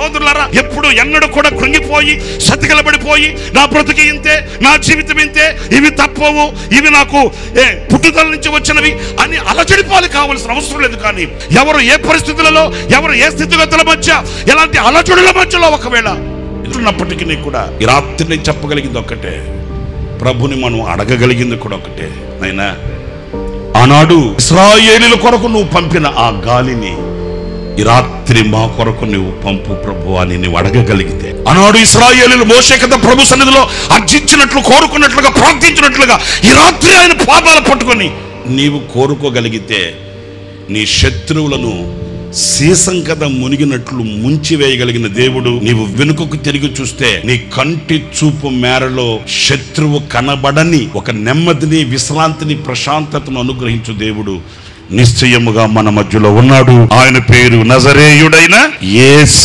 సహోదరులారా, ఎప్పుడు ఎన్నడూ కూడా కృంగిపోయి సతికిలబడిపోయి నా బ్రతుకి ఇంతే, నా జీవితం ఇంతే, ఇవి తప్పవు, ఇవి నాకు పుట్టుదల నుంచి వచ్చినవి అని అలజడిపాలు కావాల్సిన అవసరం లేదు. కానీ ఎవరు ఏ పరిస్థితులలో, ఎవరు ఏ స్థితిగతుల మధ్య, ఎలాంటి అలజడుల మధ్యలో ఒకవేళ ఎదురున్నప్పటికీ కూడా ఈ రాత్రి నేను చెప్పగలిగింది ఒక్కటే, ప్రభుని మనం అడగగలిగింది కూడా ఒకటే, నాయనా ఆనాడు ఇశ్రాయేలీయుల కొరకు నువ్వు పంపిన ఆ గాలిని ఈ రాత్రి మా కొరకు నువ్వు పంపు ప్రభు అని నువ్వు అడగగలిగితే, ఆనాడు ఇశ్రాయేలీయులు మోషే కదా ప్రభు సన్నిధిలో అర్జించినట్లు, కోరుకున్నట్లుగా, ప్రార్థించినట్లుగా ఈ రాత్రి ఆయన పాదాలు పట్టుకొని నీవు కోరుకోగలిగితే నీ శత్రువులను సీసం కదా మునిగినట్లు ముంచివేయగలిగిన దేవుడు, నీవు వెనుకకు తిరిగి చూస్తే నీ కంటి చూపు మేరలో శత్రువు కనబడని ఒక నెమ్మదిని, విశ్రాంతిని, ప్రశాంతతను అనుగ్రహించు దేవుడు నిశ్చయముగా మన మధ్యలో ఉన్నాడు. ఆయన పేరు నజరేయుడైన యేసు.